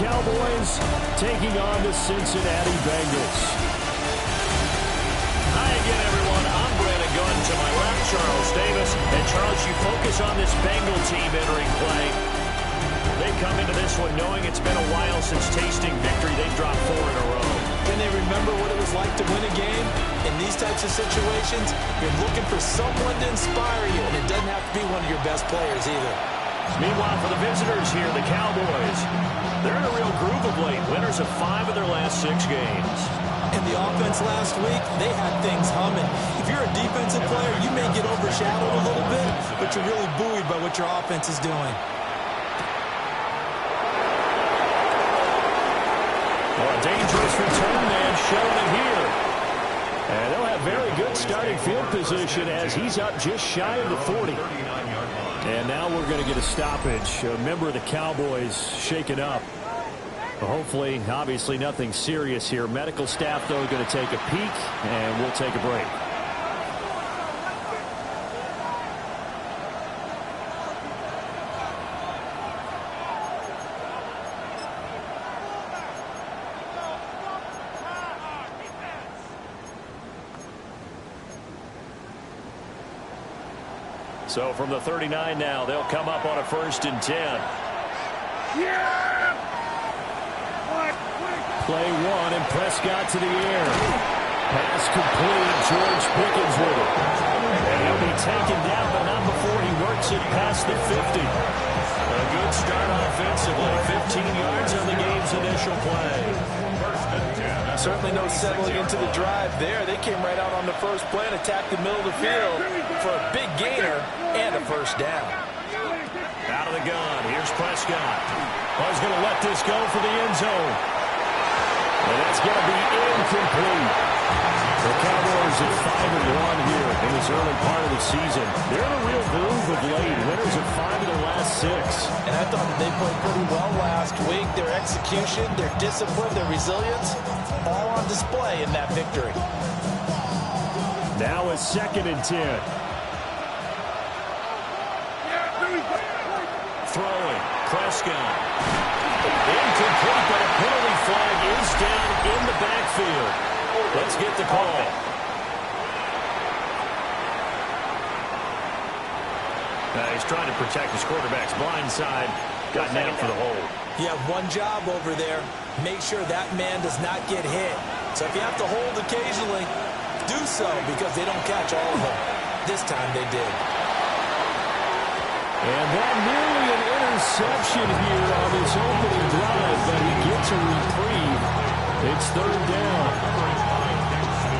Cowboys taking on the Cincinnati Bengals. Hi again, everyone. I'm Brandon Gunn. To my left, Charles Davis. And Charles, you focus on this Bengal team entering play. They come into this one knowing it's been a while since tasting victory. They've dropped 4 in a row. Can they remember what it was like to win a game? In these types of situations, you're looking for someone to inspire you, and it doesn't have to be one of your best players either. Meanwhile, for the visitors here, the Cowboys, they're in a real groove of late. Winners of 5 of their last 6 games. And the offense last week, they had things humming. If you're a defensive player, you may get overshadowed a little bit, but you're really buoyed by what your offense is doing. Well, a dangerous return man showing it here. And they'll have very good starting field position as he's up just shy of the 40. And now we're going to get a stoppage. A member of the Cowboys shaken up. Hopefully, obviously, nothing serious here. Medical staff, though, going to take a peek, and we'll take a break. So from the 39 now, they'll come up on a 1st and 10. Play 1, and Prescott to the air. Pass complete. George Pickens with it. And he'll be taken down, but not before he works it past the 50. A good start offensively. 15 yards on the game's initial play. Certainly no settling into the drive there. They came right out on the first play and attacked the middle of the field for a big gainer and a 1st down. Out of the gun. Here's Prescott. He's going to let this go for the end zone. And that's going to be incomplete. The Cowboys at 5-1 here in this early part of the season. They're in a real groove of late. Winners of 5 of their last 6. And I thought that they played pretty well last week. Their execution, their discipline, their resilience, all on display in that victory. Now a 2nd and 10. Throwing. Prescott. Incomplete, but a penalty flag is down in the backfield. Let's get the call. He's trying to protect his quarterback's blind side. Got nailed for the hold. You have one job over there. Make sure that man does not get hit. So if you have to hold occasionally, do so because they don't catch all of them. This time they did. And that nearly an interception here on this opening drive, but he gets a reprieve. It's 3rd down.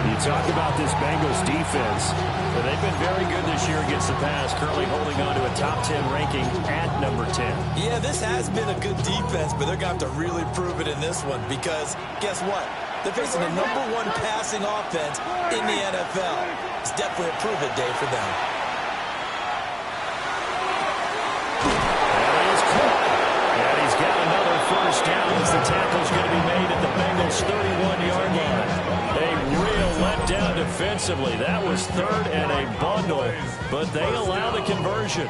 You talk about this Bengals defense. Well, they've been very good this year against the pass, currently holding on to a top 10 ranking at number 10. Yeah, this has been a good defense, but they're going to have to really prove it in this one because guess what? They're facing the #1 passing offense in the NFL. It's definitely a prove-it day for them. And he's got another 1st down as the tackle's going to be made at the Bengals' 31-yard line. A real letdown defensively. That was 3rd and a bundle, but they allow the conversion.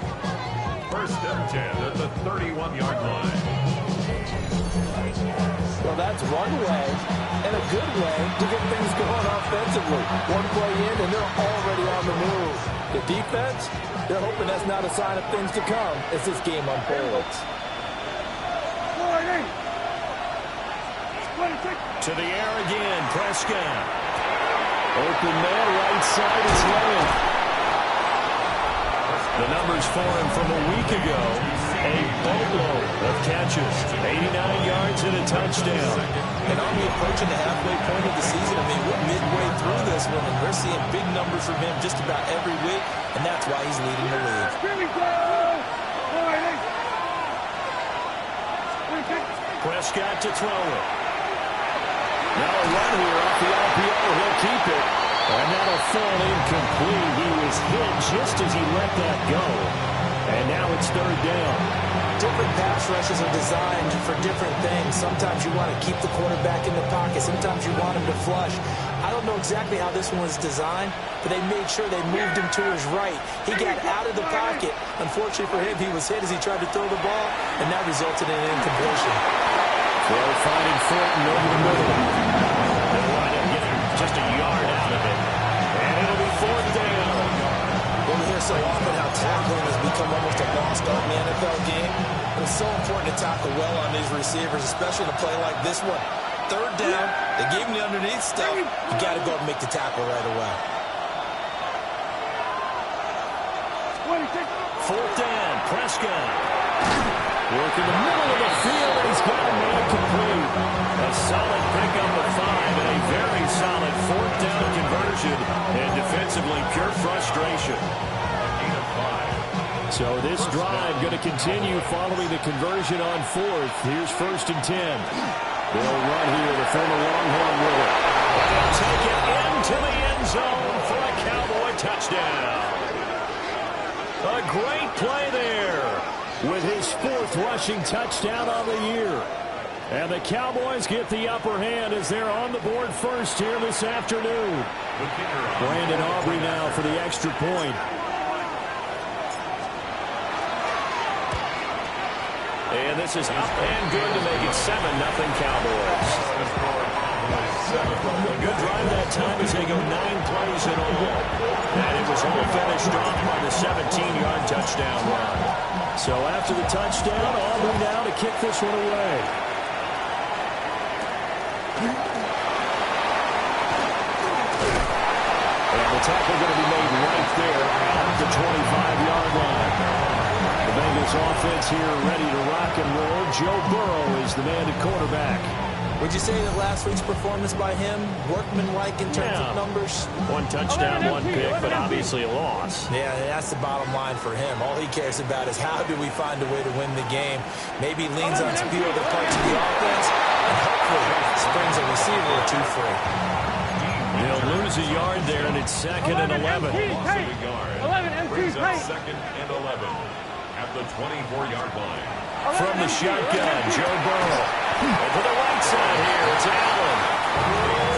1st and 10 at the 31-yard line. Well, that's one way and a good way to get things going offensively. One play in, and they're already on the move. The defense, they're hoping that's not a sign of things to come as this game unfolds. To the air again, Prescott. Open man, right side is Lane. The numbers for him from a week ago, a boatload of catches, 89 yards and a touchdown. And are we approaching the halfway point of the season? I mean, we're midway through this one, and we're seeing big numbers from him just about every week, and that's why he's leading the league. Prescott to throw it. Now a run here off the RPO. He'll keep it. And that'll fall incomplete. He was hit just as he let that go. And now it's 3rd down. Different pass rushes are designed for different things. Sometimes you want to keep the quarterback in the pocket. Sometimes you want him to flush. I don't know exactly how this one was designed, but they made sure they moved him to his right. He got out of the pocket. Unfortunately for him, he was hit as he tried to throw the ball, and that resulted in an incompletion. They'll find it Thornton over the middle. They'll wind up getting just a yard out of it. And it'll be 4th down. Well, we hear so often how tackling has become almost a lost art in the NFL game. It's so important to tackle well on these receivers, especially in a play like this one. 3rd down, they gave him the underneath stuff. You got to go up and make the tackle right away. 4th down, Prescott. Working the middle of the field, and he's got a man complete. A solid pickup of 5 and a very solid 4th down conversion. And defensively, pure frustration. So this drive going to continue following the conversion on 4th. Here's 1st and 10. They'll run here, the former Longhorn with it. And they'll take it into the end zone for a Cowboy touchdown. A great play there with his 4th rushing touchdown on the year. And the Cowboys get the upper hand as they're on the board first here this afternoon. Brandon Aubrey now for the extra point. And this is up and good to make it 7-0 Cowboys. A good drive that time as they go 9 plays in all. And it was all finished off by the 17-yard touchdown run. So after the touchdown, Aubrey now to kick this one away. And the tackle going to be made right there at the 25-yard line. The Bengals offense here ready to rock and roll. Joe Burrow is the man at quarterback. Would you say that last week's performance by him, workmanlike in terms of numbers? 1 touchdown, 1 pick, but obviously a loss. Yeah, that's the bottom line for him. All he cares about is how do we find a way to win the game. Maybe leans on a few other parts of the offense, and hopefully springs a receiver or 2 free. They'll lose a yard there, and it's 2nd and 11. 11 brings up 2nd and 11 at the 24-yard line. From the shotgun, Joe Burrow. Over the right side here, it's Allen.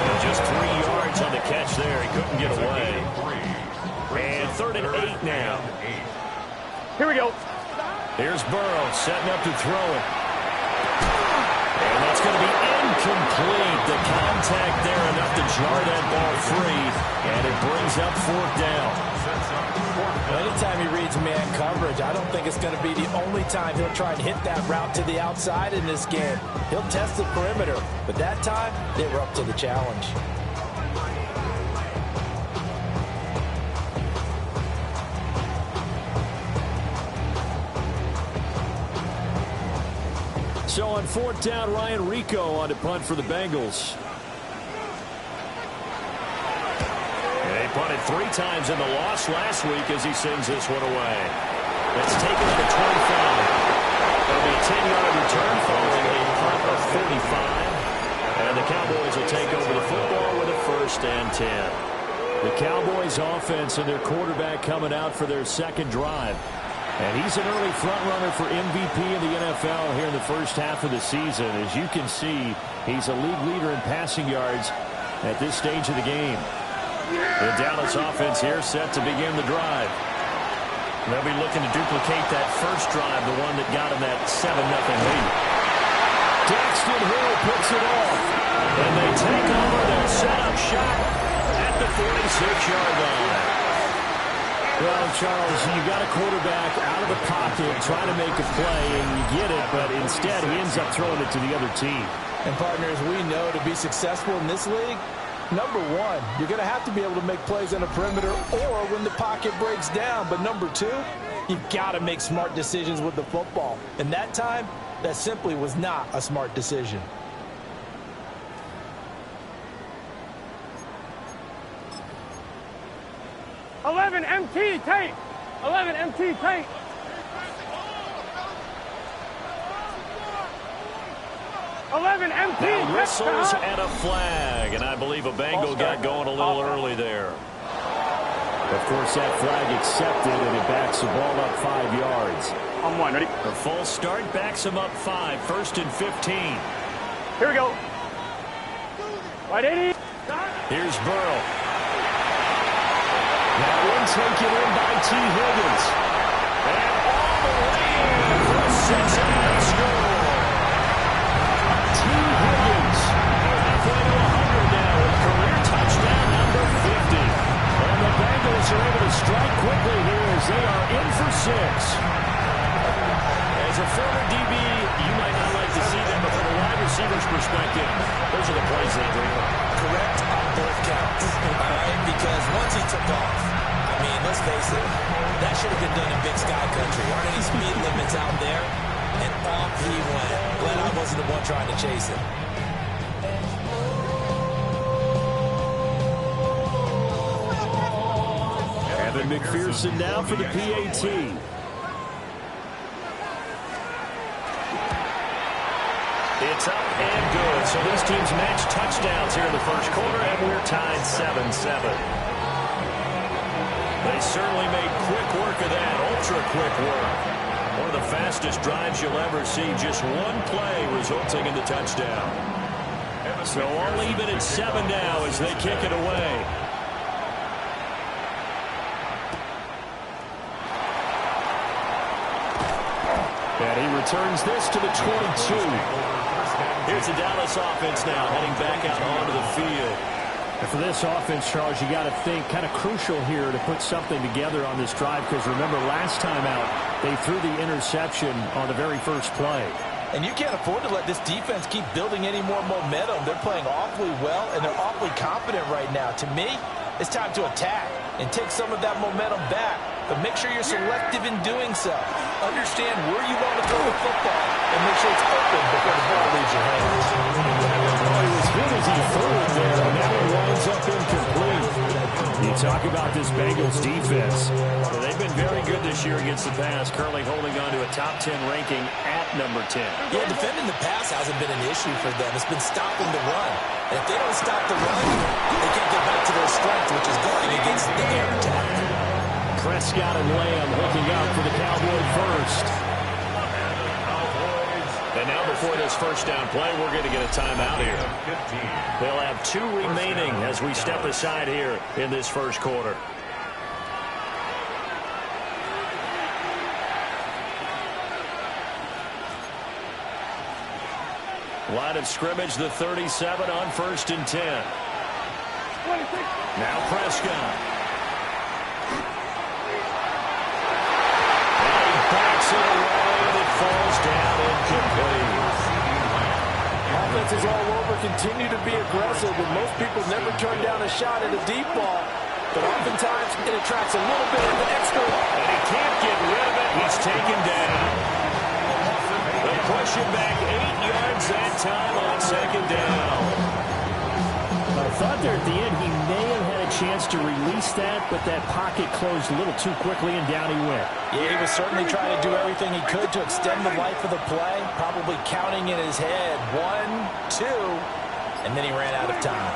And just 3 yards on the catch there. He couldn't get away. And 3rd and 8 now. Here we go. Here's Burrow setting up to throw it. And that's going to be incomplete. The contact there enough to jar that ball free. And it brings up 4th down. Anytime he reads man coverage, I don't think it's going to be the only time he'll try and hit that route to the outside in this game. He'll test the perimeter, but that time, they were up to the challenge. So on 4th down, Ryan Rico on to punt for the Bengals. They punted 3 times in the loss last week as he sends this one away. That's taken to the 25. It'll be a 10-yard return following a punt of 45. And the Cowboys will take over the football with a 1st and 10. The Cowboys offense and their quarterback coming out for their 2nd drive. And he's an early front runner for MVP in the NFL here in the first half of the season. As you can see, he's a league leader in passing yards at this stage of the game. The Dallas offense here set to begin the drive. They'll be looking to duplicate that first drive, the one that got them that 7-0 lead. Daxton Hill picks it off. And they take over their setup shot at the 46-yard line. Well, Charles, you got a quarterback out of the pocket trying to make a play, and you get it, but instead he ends up throwing it to the other team. And partners, we know to be successful in this league, number 1, you're going to have to be able to make plays on the perimeter or when the pocket breaks down. But number 2, you've got to make smart decisions with the football. And that time, that simply was not a smart decision. MT tape. 11 MT tape. Now whistles and a flag, and I believe a Bengal got going a little early there. Of course, that flag accepted, and it backs the ball up 5 yards. On 1, ready? A false start backs him up 5, 1st and 15. Here we go. Right 80. Here's Burrow. Now taken in by T. Higgins. And all the way in for a 6-0 score. T. Higgins. Halfway to 100 now with career touchdown number 50. And the Bengals are able to strike quickly here as they are in for 6. As a former DB, you might not like to see them, but from a wide receiver's perspective, those are the plays they dream of. Correct on both counts. All right, because once he took off, I mean, let's face it, that should have been done in Big Sky Country. Aren't any speed limits out there? And off he went. Glad I wasn't the one trying to chase him. Evan McPherson now for the PAT. It's up and good. So these teams match touchdowns here in the first quarter, and we're tied 7-7. They certainly made quick work of that, ultra-quick work. One of the fastest drives you'll ever see, just one play resulting in the touchdown. So all even at 7 now as they kick it away. And he returns this to the 22. Here's the Dallas offense now heading back out onto the field. And for this offense, Charles, you got to think kind of crucial here to put something together on this drive, because remember last time out they threw the interception on the very first play. And you can't afford to let this defense keep building any more momentum. They're playing awfully well, and they're awfully confident right now. To me, it's time to attack and take some of that momentum back. But make sure you're selective in doing so. Understand where you want to throw the football and make sure it's open before the ball leaves your hands. Oh, he was good as he threw it there, and now it winds up incomplete. You talk about this Bengals defense. Well, they've been very good this year against the pass, currently holding on to a top 10 ranking at number 10. Yeah, defending the pass hasn't been an issue for them. It's been stopping the run. And if they don't stop the run, they can't get back to their strength, which is guarding against the air attack. Prescott and Lamb hooking up for the Cowboy first. And now before this first down play, we're going to get a timeout here. They'll have 2 remaining as we step aside here in this first quarter. Line of scrimmage, the 37 on 1st and 10. Now Prescott. Backs it away, and it falls down incomplete. Offenses all over continue to be aggressive, and most people never turn down a shot at a deep ball. But oftentimes, it attracts a little bit of the extra. And he can't get rid of it. He's taken down. They push him back 8 yards that time on 2nd down. I thought there at the end he may have had a chance to release that, but that pocket closed a little too quickly, and down he went. Yeah, he was certainly trying to do everything he could to extend the life of the play, probably counting in his head 1, 2, and then he ran out of time.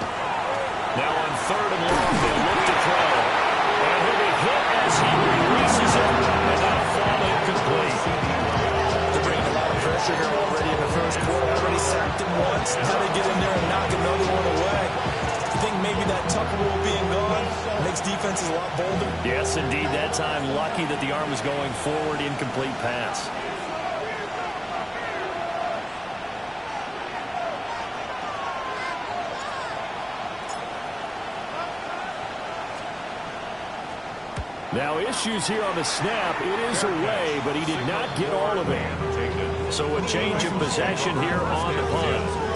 Now on 3rd and long, they'll look to throw. And he'll be hit as he releases it, and that'll fall incomplete. They're bringing a lot of pressure here already in the first quarter. Already sacked him once. Now they get in there and knock another one away. I think maybe that Tucker rule being gone makes defenses a lot bolder. Yes, indeed. That time, lucky that the arm was going forward, incomplete pass. Now issues here on the snap. It is away, but he did not get all of it. So a change of possession here on the punt.